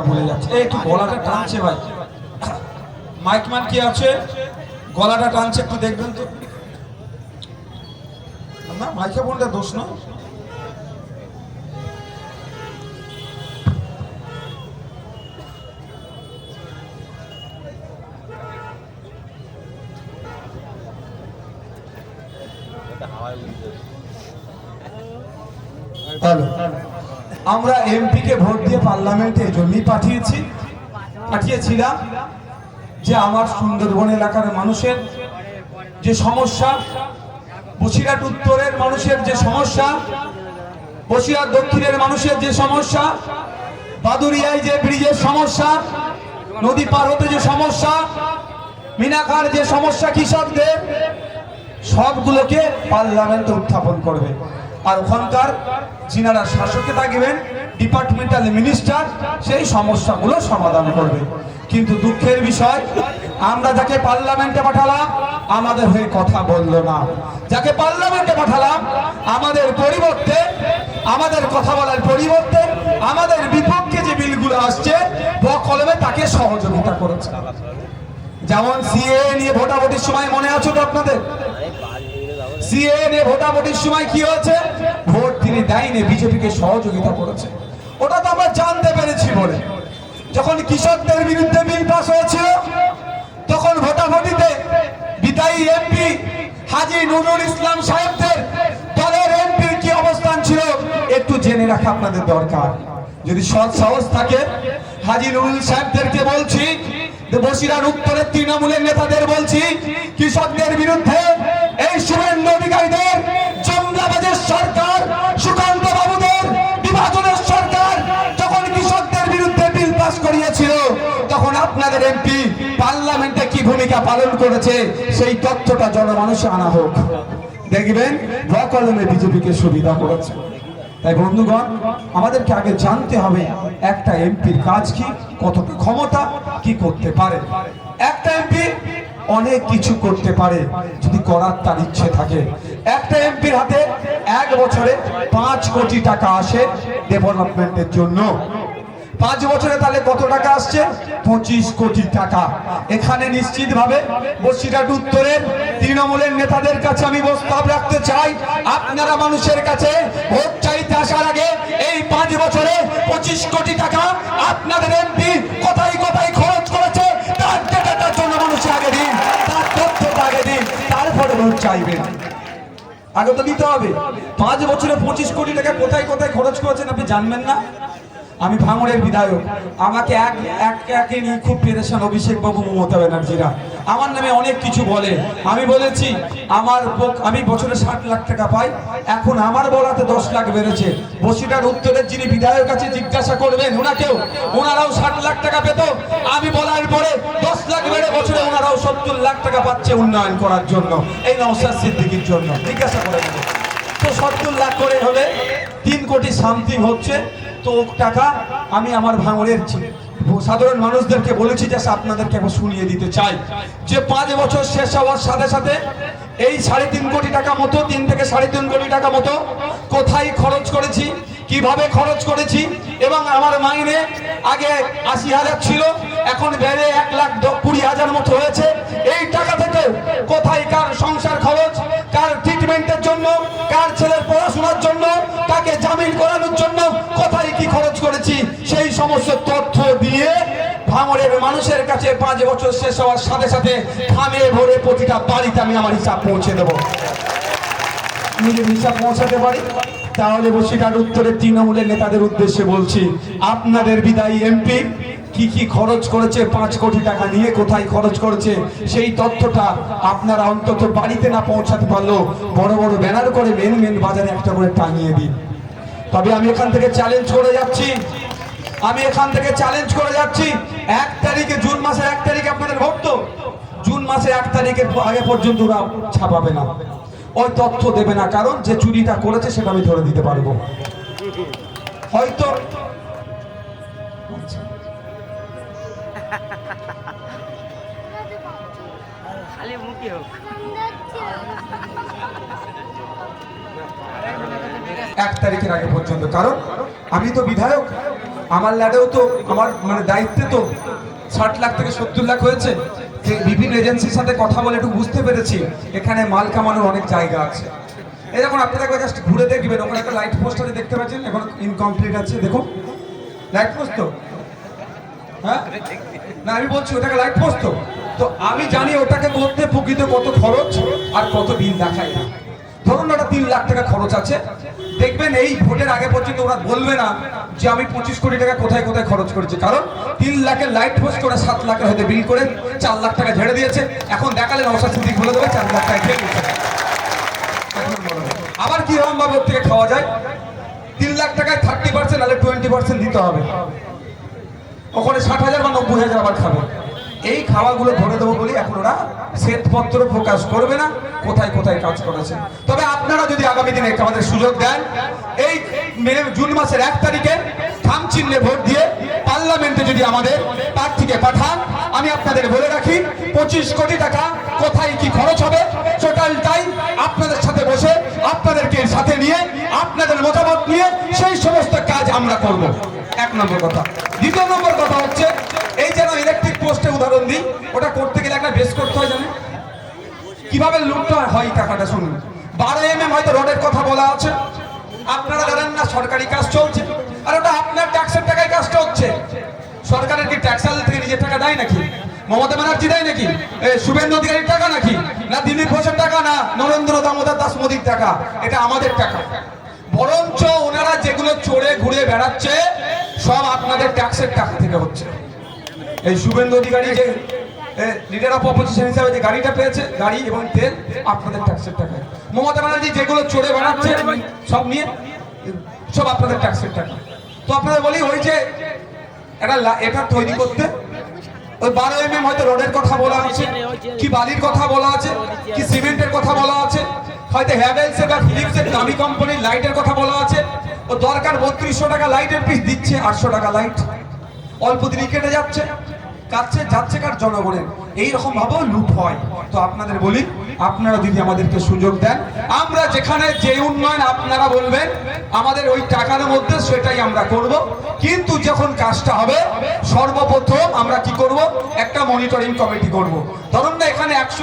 বলে যাচ্ছে একটু গলাটা টানছে ভাই, মাইকম্যান কি আছে গলাটা টানছে, একটু দেখবেন তো। না মাইক্রোফোনটা দোষ না, আমরা এমপি কে ভোট দিয়ে পার্লামেন্টে এই জন্যই পাঠিয়েছিলাম যে আমার সুন্দরবন এলাকার মানুষের যে সমস্যা, বসিরহাট উত্তরের মানুষের যে সমস্যা, বসিরহাট দক্ষিণের মানুষের যে সমস্যা, বাদুরিয়ায় যে ব্রিজের সমস্যা, নদী পার হতে যে সমস্যা, মিনাখার যে সমস্যা কৃষকদের, সবগুলোকে পার্লামেন্টে উত্থাপন করবে। আর ওখানকার যিনারা শাসকে থাকবেন ডিপার্টমেন্টাল মিনিস্টার সেই সমস্যাগুলো সমাধান করবে। কিন্তু দুঃখের বিষয়, আমরা যাকে পার্লামেন্টে পাঠালাম আমাদের হয়ে কথা বললো না, যাকে পার্লামেন্টে পাঠালাম আমাদের পরিবর্তে, আমাদের কথা বলার পরিবর্তে আমাদের বিপক্ষে যে বিলগুলো আসছে বকলমে তাকে সহযোগিতা করেছে। যেমন সিএ নিয়ে ভোটাভুটির সময় মনে আছে তো আপনাদের, সিএ নিয়ে ভোটাভুটির সময় কি হয়েছে, ভোট তিনি দেয়নি, বিজেপিকে সহযোগিতা করেছে। ওটা তো আমরা জানতে পেরেছি বলে। যখন কৃষকদের বিরুদ্ধে বিল পাস হয়েছিল তখন ভোটাভুটিতে বিদায়ী এমপি হাজী নুরুল ইসলাম সাহেবদের দলের এমপির কি অবস্থান ছিল একটু জেনে রাখা আপনাদের দরকার। যদি সৎ সাহস থাকে হাজী নুরুল সাহেবদেরকে বলছি, বসিরহাট উত্তরের তৃণমূলের নেতাদের বলছি, কৃষকদের বিরুদ্ধে এই শুভেন্দু অধিকারীদের, জমলাবাজের সরকার, সুকান্ত বাবুদের বিভাজনের সরকার যখন কৃষকদের বিরুদ্ধে বিল পাস করিয়েছিল তখন আপনাদের এমপি পার্লামেন্টে কি ভূমিকা পালন করেছে সেই তথ্যটা জনমানুষে আনা হোক, দেখবেন বকলমে বিজেপিকে সুবিধা করেছে। তাই বন্ধুগণ, আমাদেরকে আগে জানতে হবে একটা এমপির কাজ কি, কতটা ক্ষমতা, কি করতে পারে। একটা এমপি অনেক কিছু করতে পারে যদি করার তার ইচ্ছে থাকে। একটা এমপির হাতে এক বছরে 5 কোটি টাকা আসে ডেভেলপমেন্টের জন্য। 5 বছরে তাহলে কত টাকা আসছে? 25 কোটি টাকা। এখানে নিশ্চিতভাবে বসিরহাট উত্তরের তৃণমূলের নেতাদের কাছে আমি প্রস্তাব রাখতে চাই, আপনারা মানুষের কাছে ভোট চাইতে আসার আগে এই 5 বছরে 25 কোটি টাকা আপনাদের এমপি কোথায় কোথায় খরচ করেছে তার ডেটাটা জনমানুষে আগে দিন, তার তথ্যটা আগে দিন, তারপরে ভোট চাইবেন। আগে তো দিতে হবে। 5 বছরে 25 কোটি টাকা কোথায় কোথায় খরচ করেছেন আপনি জানবেন না? আমি ভাঙড়ের বিধায়ক, আমাকে একে নিয়ে খুব পেরেশান অভিষেক বাবু, মমতা ব্যানার্জিরা আমার নামে অনেক কিছু বলে। আমি বলেছি আমি বছরে 60 লাখ টাকা পাই, এখন আমার বলাতে 10 লাখ বেড়েছে। বসিরহাট উত্তরের যিনি বিধায়ক আছে জিজ্ঞাসা করবেন ওনাকেও, ওনারাও 60 লাখ টাকা পেত, আমি বলার পরে 10 লাখ বেড়ে বছরে ওনারাও 70 লাখ টাকা পাচ্ছে উন্নয়ন করার জন্য, এই নওশাদ সিদ্দিকীর জন্য। জিজ্ঞাসা করে তো 70 লাখ করে হলে 3 কোটি সামথিং হচ্ছে। তো টাকা আমি আমার ভাঙড়ের সাধারণ মানুষদেরকে বলেছি যে আপনাদেরকে একবার শুনিয়ে দিতে চাই যে 5 বছর শেষ হওয়ার সাথে সাথে এই 3.5 কোটি টাকা মতো, 3 থেকে 3.5 কোটি টাকা মতো কোথায় খরচ করেছি, কিভাবে খরচ করেছি, এবং আমার মাইনে আগে 80,000 ছিল, এখন বেড়ে 1,20,000 মতো হয়েছে। এই টাকা থেকে কোথায় কার সংসার খরচ, কার ট্রিটমেন্টের জন্য, কার ছেলের পড়াশোনার জন্য, কাকে জামিন করানোর জন্য কোথায় কি খরচ করেছি সেই সমস্ত তথ্য দিয়ে ভাঙড়ের মানুষের কাছে 5 বছর শেষ হওয়ার সাথে সাথে খামে ভরে প্রতিটা বাড়িতে আমি আমার হিসাব পৌঁছে দেবো। নিজের হিসাব পৌঁছাতে পারি তাহলে বসিরহাট উত্তরের তৃণমূলের নেতাদের উদ্দেশ্যে বলছি, আপনাদের বিদায়ী এমপি কি কি খরচ করেছে, 5 কোটি টাকা নিয়ে কোথায় খরচ করেছে সেই তথ্যটা আপনারা অন্তত বাড়িতে না পৌঁছাতে পারলেও বড় বড় ব্যানার করে মেন বাজারে একটা করে টাঙিয়ে দিন। তবে আমি এখান থেকে চ্যালেঞ্জ করে যাচ্ছি, 1 তারিখে, জুন মাসের 1 তারিখে আপনাদের ভোট, তো জুন মাসের 1 তারিখের আগে পর্যন্ত ওরা ছাপাবে না, ওই তথ্য দেবে না, কারণ যে চুরিটা করেছে সেটা আমি ধরে দিতে পারবো। হয়তো এক তারিখের আগে পর্যন্ত, কারণ আমি তো বিধায়ক, আমার ল্যাডেও তো আমার মানে দায়িত্বে তো 60 লাখ থেকে 70 লাখ হয়েছে। বিভিন্ন এজেন্সির সাথে কথা বলে একটু বুঝতে পেরেছি এখানে মাল কামানোর অনেক জায়গা আছে। এই দেখুন আপনারা একবার জাস্ট ঘুরে দেখবেন, ওখানে একটা লাইট পোস্টারে দেখতে পাচ্ছেন এখন ইনকমপ্লিট আছে, দেখুন লাইট পোস্ট তো, হ্যাঁ না আমি বলছি ওটাকে লাইট পোস্ট তো আমি জানি ওটাকে করতে প্রকৃত কত খরচ আর কত বিল দেখায় না। ধরুন ওটা 3 লাখ টাকা খরচ আছে, দেখবেন এই ভোটের আগে পর্যন্ত ওরা বলবে না যে আমি 25 কোটি টাকা কোথায় কোথায় খরচ করেছি, কারণ 3 লাখের লাইট পোস্ট করে 7 লাখের হয়তো বিল করে 4 লাখ টাকা ঝেড়ে দিয়েছে। এখন দেখালে নওশাদ সিদ্দিক বলে দেবে 4 লাখ টাকা খেয়ে নিচ্ছে। আবার কি রকম ভাবে ওর থেকে খাওয়া যায়, 3 লাখ টাকায় 30% নাহলে 20% দিতে হবে, ওখানে 60,000 বা 90,000 আবার খাবে। এই খাওয়াগুলো ধরে দেবো বলি এখন ওরা শ্বেতপত্র প্রকাশ করবে না কোথায় কোথায় কাজ করেছে। তবে আপনারা যদি আগামী দিনে আমাদের সুযোগ দেন, এই জুন মাসের 1 তারিখে থাম চিহ্নে ভোট দিয়ে পার্লামেন্টে যদি আমাদের প্রার্থীকে পাঠান, আমি আপনাদের বলে রাখি 25 কোটি টাকা কোথায় কি খরচ হবে টোটালটাই আপনাদের সাথে বসে আপনাদেরকে সাথে নিয়ে আপনাদের মতামত নিয়ে সেই সমস্ত কাজ আমরা করব। 1 নম্বর কথা। 2 নম্বর কথা হচ্ছে এই যেন ইলেকট্রিক পোস্টে উদাহরণ দিই, ওটা করতে গেলে একটা বেশ করতে হয়, জানেন কিভাবে লুটটা হয় টাকাটা? শুনুন, 12 mm হয়তো রোডের কথা বলা আছে, আপনারা জানেন না সরকারি কাজ চলছে, আর ওটা আপনার ট্যাক্সের টাকায় কাজটা হচ্ছে। সরকারের কি ট্যাক্সাল থেকে নিজের টাকা দেয় নাকি? মমতা ব্যানার্জি দেয় নাকি? শুভেন্দু অধিকারীর টাকা নাকি? না দিলীপ ঘোষের টাকা, না নরেন্দ্র দামোদর দাস মোদীর টাকা? এটা আমাদের টাকা। বরঞ্চ ওনারা যেগুলো চড়ে ঘুরে বেড়াচ্ছে সব আপনাদের ট্যাক্সের টাকা থেকে হচ্ছে। এই শুভেন্দু অধিকারী যে লিডার অফ অপোজিশন হিসাবে যে গাড়িটা পেয়েছে, গাড়ি এবং তেল আপনাদের ট্যাক্সের টাকায়। মমতা ব্যানার্জি যেগুলো চড়ে বেড়াচ্ছে সব নিয়ে সব আপনাদের ট্যাক্সের টাকা। তো আপনাদের বলি ওই যে এটা তৈরি করতে ওই 12 mm হয়তো রোডের কথা বলা আছে, কি বালির কথা বলা আছে, কি সিমেন্টের কথা বলা আছে, হয়তো হ্যাভেলসের বা ফিলিপসের দামি কোম্পানির লাইটের কথা বলা আছে। ও দরকার 3200 টাকা লাইটের পিস, দিচ্ছে 800 টাকা লাইট, অল্প দিনই কেটে যাচ্ছে, যাচ্ছে কার জনগণের। এইরকম ভাবেও লুট হয়। তো আপনাদের বলি আপনারা যদি আমাদেরকে সুযোগ দেন, আমরা যেখানে যে উন্নয়ন আপনারা বলবেন আমাদের ওই টাকার মধ্যে সেটাই আমরা করব। কিন্তু যখন কাজটা হবে সর্বপ্রথম আমরা কি করব, একটা মনিটরিং কমিটি করব। ধরুন না এখানে 100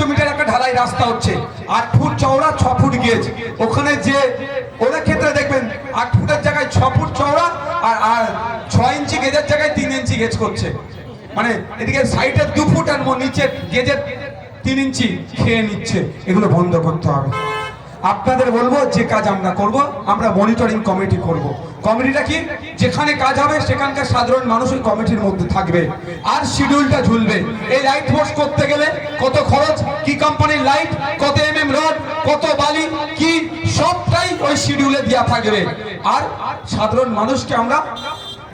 মিটার একটা ঢালাই রাস্তা হচ্ছে, 8 ফুট চওড়া 6 ফুট গেজ। ওখানে যে ওদের ক্ষেত্রে দেখবেন 8 ফুটের জায়গায় 6 ফুট চওড়া আর 6 ইঞ্চি গেজের জায়গায় 3 ইঞ্চি গেজ করছে, মানে এদিকে সাইডের 2 ফুট আর নিচের গেজের 3 ইঞ্চি খেয়ে নিচ্ছে। এগুলো বন্ধ করতে হবে। আপনাদের বলবো যে কাজ আমরা করব, আমরা মনিটরিং কমিটি করব। কমিটিটা কি, যেখানে কাজ হবে সেখানকার সাধারণ মানুষ ওই কমিটির মধ্যে থাকবে আর শিডিউলটা ঝুলবে। এই লাইট পোস্ট করতে গেলে কত খরচ, কি কোম্পানির লাইট, কত mm রড, কত বালি, কি সবটাই ওই শিডিউলে দেওয়া থাকবে। আর সাধারণ মানুষকে আমরা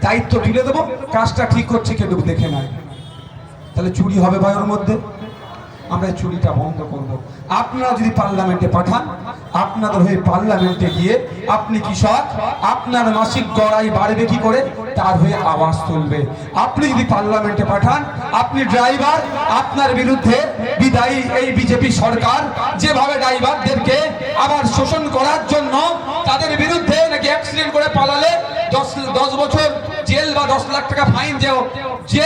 দায়িত্ব তুলে দেবো, কাজটা ঠিক হচ্ছে কিন্তু দেখে নেয়। তাহলে চুরি হবে ভাই ওর মধ্যে, আমরা চুরিটা বন্ধ করব। আপনারা যদি পার্লামেন্টে পাঠান, আপনাদের হয়ে পার্লামেন্টে গিয়ে আপনি কৃষক, আপনার মাসিক গড়াই বাড়বে কি করে তার হয়ে আওয়াজ তুলবে। আপনি যদি পার্লামেন্টে পাঠান, আপনি ড্রাইভার, আপনার বিরুদ্ধে বিদায়ী এই বিজেপি সরকার যেভাবে ড্রাইভারদেরকে আবার শোষণ করার জন্য তাদের বিরুদ্ধে নাকি অ্যাক্সিডেন্ট করে পালালে 10 বছর জেল বা 10 লাখ টাকা ফাইন, যে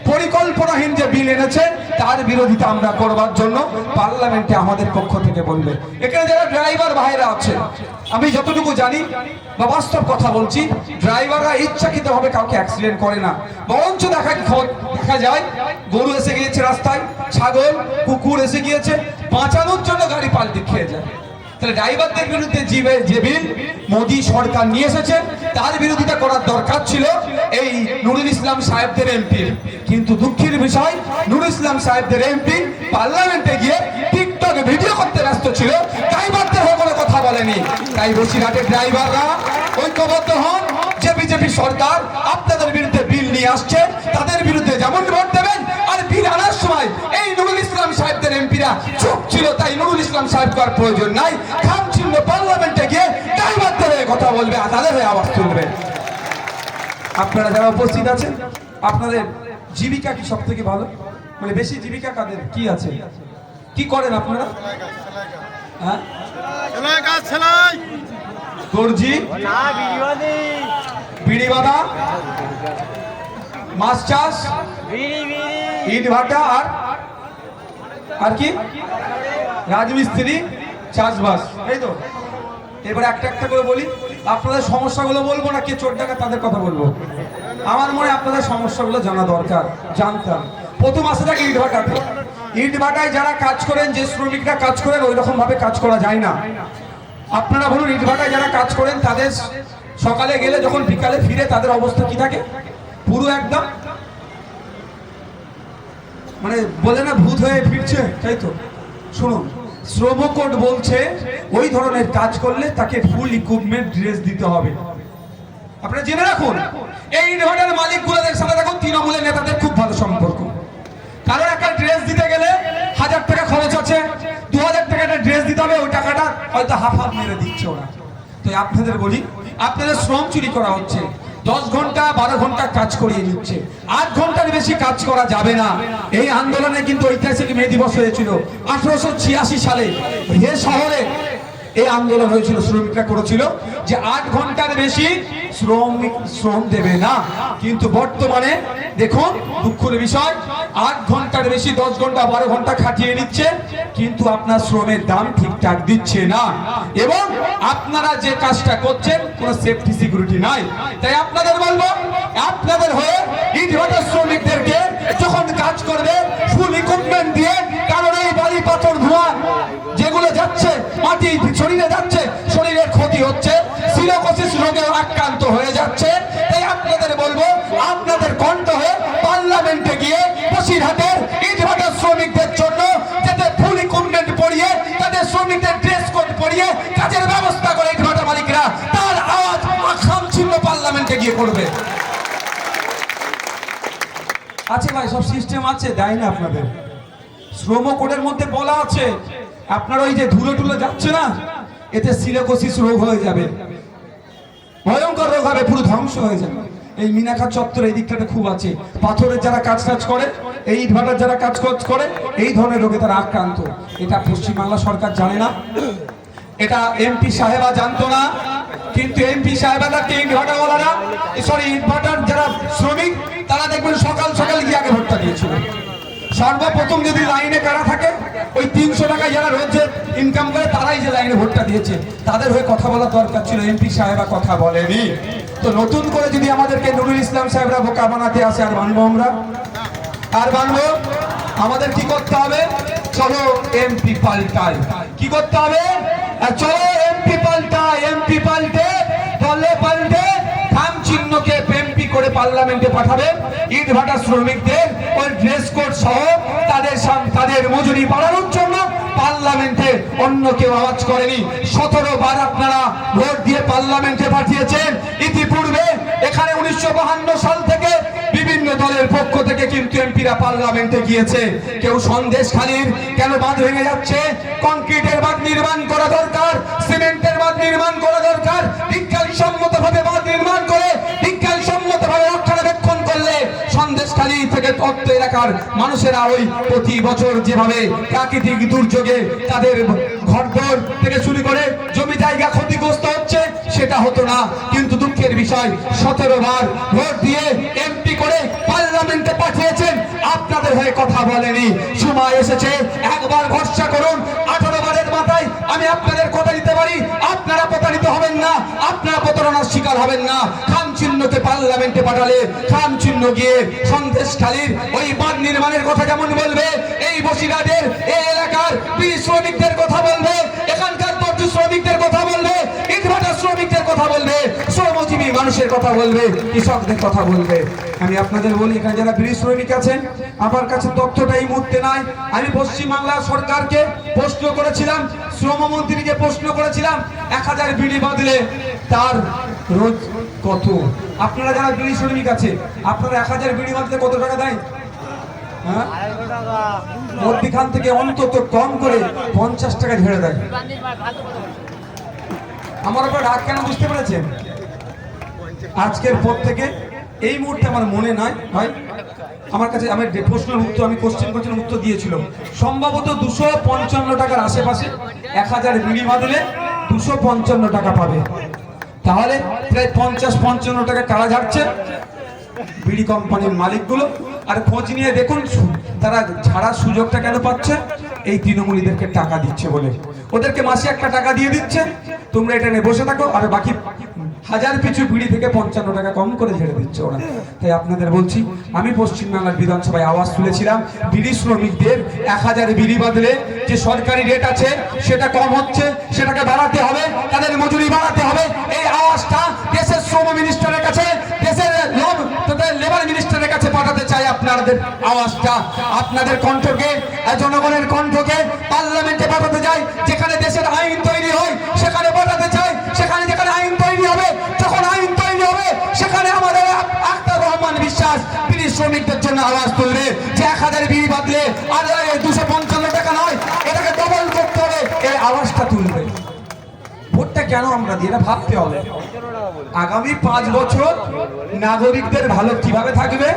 পরিকল্পনাহীন যে বিল এনেছে তার বিরোধিতা আমরা করবার জন্য পার্লামেন্টে আমাদের পক্ষ থেকে বলবে। এখানে যারা ড্রাইভার ভাইরা আছে, আমি যতটুকু জানি বা বাস্তব কথা বলছি, ড্রাইভাররা ইচ্ছাকৃতভাবে কাউকে অ্যাক্সিডেন্ট করে না। বরঞ্চ দেখা যায় গরু এসে গিয়েছে রাস্তায়, ছাগল কুকুর এসে গিয়েছে, বাঁচানোর জন্য গাড়ি পাল্টি খেয়ে যায়। তাহলে ড্রাইভারদের বিরুদ্ধে যে বিল মোদী সরকার নিয়ে এসেছে তার বিরোধিতা করার দরকার ছিল এই নুরুল ইসলাম সাহেবদের এমপির। কিন্তু দুঃখের বিষয় নুরুল ইসলাম সাহেবদের এমপি পার্লামেন্টে গিয়ে টিকটক ভিডিও করতে ব্যস্ত ছিল, ড্রাইভারদের হয়ে কোনো কথা বলেনি। তাই বসিরহাটের ড্রাইভাররা ঐক্যবদ্ধ হন যে বিজেপি সরকার আপনাদের বিরুদ্ধে বিল নিয়ে আসছে, তাদের বিরুদ্ধে যেমন ভোট দেবেন। আর বিল আনার সময় এই নুরুল ইসলাম সাহেবদের এমপিরা চুপ ছিল, তাই নুরুল ইসলাম সাহেব করার প্রয়োজন নাই। খাম চিহ্ন পার্লামেন্টে গিয়ে ড্রাইভারদের হয়ে কথা বলবে, তাদের হয়ে আওয়াজ তুলবে। আপনারা যারা উপস্থিত আছেন, আপনাদের জীবিকা কি সব থেকে ভালো, মানে বেশি জীবিকা কাদের কি আছে, কি করেন আপনারা? হ্যাঁ দর্জি, বিড়ি বাঁধা, মাছ চাষ, ইট ভাটা, আর কি রাজমিস্ত্রি, চাষবাস, এই তো। এবার একটা একটা করে বলি, আপনাদের সমস্যাগুলো বলবো না কে চোর ডাকাত তাদের কথা বলবো। আমার মনে হয় আপনাদের সমস্যাগুলো জানা দরকার, জানতাম। প্রথম আসে থাকে ইট ভাটাতে। ইট ভাটায় যারা কাজ করেন, যে শ্রমিকরা কাজ করেন, ওই রকম ভাবে কাজ করা যায় না। আপনারা বলুন, ইট ভাটায় যারা কাজ করেন তাদের সকালে গেলে যখন বিকালে ফিরে তাদের অবস্থা কি থাকে? পুরো একদম মানে বলে না ভূত হয়ে ফিরছে, তাই তো। শুনুন, শ্রম কোড বলছে ওই ধরনের কাজ করলে তাকে ফুল ইকুইপমেন্ট ড্রেস দিতে হবে। আপনারা জেনে রাখুন, এই ইটভাটার মালিকগুলোদের সাথে দেখুন তৃণমূলের নেতাদের খুব ভালো সম্পর্ক। কারণ একটা ড্রেস দিতে গেলে 1000 টাকা খরচ আছে, 2000 টাকা একটা ড্রেস দিতে হবে, ওই টাকাটা হয়তো হাফ হাফ মেরে দিচ্ছে ওরা। তো আপনাদের বলি, আপনাদের শ্রম চুরি করা হচ্ছে। 10 ঘন্টা 12 ঘন্টা কাজ করিয়ে নিচ্ছে, 8 ঘন্টার বেশি কাজ করা যাবে না। এই আন্দোলনে কিন্তু ঐতিহাসিক মে দিবস হয়েছিল 1886 সালে হে শহরে। এই আন্দোলন হয়েছিল, শ্রমিকরা করেছিল যে 8 ঘন্টার বেশি শ্রম দেবে না। কিন্তু বর্তমানে দেখুন দুঃখের বিষয়, 8 ঘন্টার বেশি 10 ঘন্টা 12 ঘন্টা খাটিয়ে নিচ্ছে, কিন্তু আপনার শ্রমের দাম ঠিকঠাক দিচ্ছে না। এবং আপনারা যে কাজটা করছেন কোনো সেফটি সিকিউরিটি নাই। তাই আপনাদের বলবো, আপনাদের হয়ে ইটভাটা শ্রমিকদেরকে যখন কাজ করবে ফুল ইকুইপমেন্ট দিয়ে, কারণ এই বালি পাথর ধোঁয়া যেগুলো যাচ্ছে, মাটি শরীরে যাচ্ছে, শরীরের ক্ষতি হচ্ছে, সিলোকোসিস রোগে আক্রান্ত হয়ে যাচ্ছে। তাই আপনাদের বলবো, আপনাদের কণ্ঠ হয়ে পার্লামেন্টে গিয়ে বসিরহাটের ইটভাটা শ্রমিকদের জন্য যাতে ফুল ইকুইপমেন্ট পরিয়ে, তাদের শ্রমিকদের ড্রেস কোড পরিয়ে কাজের ব্যবস্থা করে ইটভাটা মালিকরা, তার আওয়াজ আখাম ছিন্ন পার্লামেন্টে গিয়ে করবে। আছে ভাই, সব সিস্টেম আছে, দেয় না আপনাদের। শ্রম কোডের মধ্যে বলা আছে আপনার ওই যে ধুলো টুলো যাচ্ছে না, এতে সিলোকোসিস রোগ হয়ে যাবে, ভয়ঙ্কর রোগ হবে, পুরো ধ্বংস হয়ে যাবে। এই মিনাখা চত্বর এই দিকটাতে খুব আছে। পাথরের যারা কাজ করে, এই ইটভাটার যারা কাজ করে, এই ধরনের রোগে তারা আক্রান্ত। এটা পশ্চিমবাংলা সরকার জানে না, এটা এমপি সাহেবা জানতো না। কিন্তু এমপি সাহেবাদেরকে ইটভাটাওয়ালারা, সরি ইটভাটার যারা শ্রমিক, তারা দেখবেন সকাল সকাল গিয়ে আগে ভোটটা দিয়েছিল। সর্বপ্রথম যদি লাইনে কারা থাকে, ওই 300 টাকা যারা রোজ ইনকাম করে, তারাই যে লাইনে ভোটটা দিয়েছে, তাদের হয়ে কথা বলার দরকার ছিল। এমপি সাহেবা কথা বলেনি। তো নতুন করে যদি আমাদেরকে নুরুল ইসলাম সাহেবরা বোকা বানাতে আসে, আর মানবো আমরা? আর মানবো? আমাদের কি করতে হবে? চলো এমপি পাল্টাই। কি করতে হবে? চলো এমপি পাল্টাই। এমপি পাল্টে, দলে পাল্টে, খাম চিহ্নকে এমপি করে পার্লামেন্টে পাঠাবেন। ইটভাটা শ্রমিকদের ওই ড্রেস কোড সহ তাদের মজুরি বাড়ানোর জন্য পার্লামেন্টে অন্য কেউ আওয়াজ করেনি। 17 বার আপনারা ভোট দিয়ে পার্লামেন্টে পাঠিয়েছেন। ইতিপূর্বে এখানে 1952 সাল থেকে বিভিন্ন দলের পক্ষ থেকে কিন্তু এমপিরা পার্লামেন্টে গিয়েছে। কেউ সন্দেশখালীর কেন বাঁধ ভেঙে যাচ্ছে, কংক্রিটের বাঁধ নির্মাণ করা দরকার, সিমেন্টের বাঁধ নির্মাণ করা দরকার, বিজ্ঞানসম্মতভাবে বাঁধ নির্মাণ করে বিজ্ঞানসম্মতভাবে রক্ষণাবেক্ষণ করলে সন্দেশখালী থেকে তত্ত্ব এলাকার মানুষেরা ওই প্রতি বছর যেভাবে প্রাকৃতিক দুর্যোগে তাদের ঘরদোর থেকে শুরু করে জমি জায়গা ক্ষতিগ্রস্ত হচ্ছে, সেটা হতো না। কিন্তু দুঃখের বিষয়, 17 বার ভোট দিয়ে এমপি করে পার্লামেন্টে পাঠিয়েছেন, আপনাদের হয়ে কথা বলেনি। সময় এসেছে একবার ভরসা করুন। 18 বারের মাথায় আমি আপনাদের কথা দিতে পারি, আপনারা প্রতারিত হবেন না, আপনারা প্রতারণার শিকার হবেন না। খাম চিহ্নকে পার্লামেন্টে পাঠালে খাম চিহ্ন গিয়ে সন্দেশখালীর ওই বাঁধ নির্মাণের কথা যেমন বলবে, এই বসিরহাটের এই এলাকার শ্রমিকদের কথা বলবে, এখানকার পর্যটন শ্রমিকদের কথা বলবে, ইটভাটা শ্রমিকদের কথা বলবে, শ্রমজীবী মানুষের কথা বলবে, কৃষকদের কথা বলবে। আমি আপনাদের বলি, এখানে যারা বিড়ি শ্রমিক আছেন, আমার কাছে তথ্যটা এই মুহূর্তে নাই। আমি পশ্চিমবাংলা সরকারকে প্রশ্ন করেছিলাম, শ্রমমন্ত্রীকে প্রশ্ন করেছিলাম, 1000 বিড়ি বাঁধলে তার রোজ কত? আপনারা যারা বিড়ি শ্রমিক আছে, আপনারা 1000 বিড়ি বাঁধলে কত টাকা দেয়? হ্যাঁ, মধ্যখান থেকে অন্তত কম করে 50 টাকা ঝেড়ে দেয়। আমার উপর রাগ কেন বুঝতে পেরেছেন? আজকের পর থেকে এই মুহূর্তে আমার মনে নাই ভাই, আমার কাছে আমার প্রশ্নের উত্তর, আমি কোশ্চেন উত্তর দিয়েছিল, সম্ভবত 255 টাকার আশেপাশে 1000 বিড়ি বাঁধলে 255 টাকা পাবে। তাহলে প্রায় 50-55 টাকা কারা ঝাড়ছে বিড়ি কোম্পানির মালিকগুলো। আর খোঁজ নিয়ে দেখুন তারা ছাড়ার সুযোগটা কেন পাচ্ছে, এই তৃণমূলীদেরকে টাকা দিচ্ছে বলে। ওদেরকে মাসে একটা টাকা দিয়ে দিচ্ছে, তোমরা এটা নিয়ে বসে থাকো, আর বাকি হাজার পিছু বিড়ি থেকে 55 টাকা কম করে ছেড়ে দিচ্ছে ওরা। তাই আপনাদের বলছি, আমি পশ্চিমবাংলার বিধানসভায় আওয়াজ তুলেছিলাম, বিড়ি শ্রমিকদের 1000 বিড়ি বাদলে যে সরকারি রেট আছে সেটা কম হচ্ছে, সেটাকে বাড়াতে হবে, তাদের মজুরি বাড়াতে হবে। এই আওয়াজটা দেশের শ্রম মিনিস্টারের কাছে, দেশের লেবার মিনিস্টারের কাছে পাঠাতে চাই। আপনাদের আওয়াজটা, আপনাদের কণ্ঠকে, জনগণের কণ্ঠকে পার্লামেন্টে পাঠাতে চাই। যেখানে দেশের আইন তৈরি হয় সেখানে পাঠাতে চাই। সেখানে যেখানে আইন তৈরি হবে, যখন আইন তৈরি হবে, সেখানে আমাদের আখতার রহমান বিশ্বাস বিড়ি শ্রমিকদের জন্য আওয়াজ তুলবে যে 1000 বিড়ি বাদলে আর 255 টাকা নয়, এটাকে ডবল করতে হবে, এই আওয়াজটা তুলবে। ভোটটা কেন আমরা দিই, এটা ভাবতে হবে। আগামী 5 বছর নাগরিকদের ভালো কিভাবে থাকবে